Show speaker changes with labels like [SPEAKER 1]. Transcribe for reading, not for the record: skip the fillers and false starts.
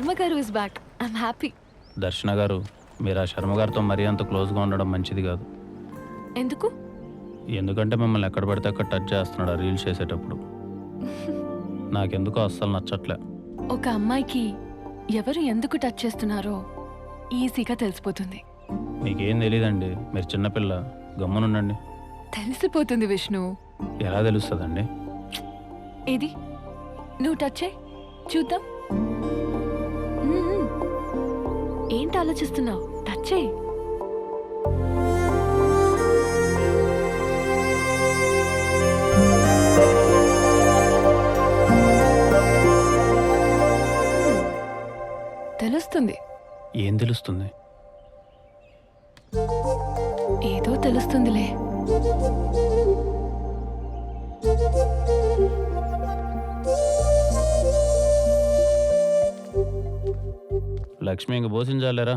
[SPEAKER 1] శర్మ గారు is back. I'm happy.
[SPEAKER 2] దర్శన గారు, మీరు ఆ శర్మ గారితో మరీ అంత క్లోజ్గా ఉండడం మంచిది కాదు.
[SPEAKER 1] ఎందుకు?
[SPEAKER 2] ఎందుకంటే మిమ్మల్ని ఎక్కడ పడితే అక్కడ టచ్ చేస్తున్నాడు ఆ రీల్స్ చేసేటప్పుడు. నాకెందుకో అస్సలు నచ్చట్లే.
[SPEAKER 1] ఒక అమ్మాయికి ఎవరు ఎందుకు టచ్ చేస్తున్నారో ఈజీగా తెలిసిపోతుంది.
[SPEAKER 2] మీకేం తెలియదండి, మీరు చిన్నపిల్ల, గమ్మునుండండి.
[SPEAKER 1] తెలిసిపోతుంది విష్ణు.
[SPEAKER 2] ఎలా తెలుస్తుందండి?
[SPEAKER 1] ఏది నువ్వు టచ్ చేయి చూద్దాం. మ్మ్. ఏంటి ఆలోచిస్తున్నావు? టచ్ చేయి. తెలుస్తుంది.
[SPEAKER 2] ఏం తెలుస్తుంది?
[SPEAKER 1] ఏదో తెలుస్తుందిలే.
[SPEAKER 2] లక్ష్మి ఇంక పోషించాలేరా?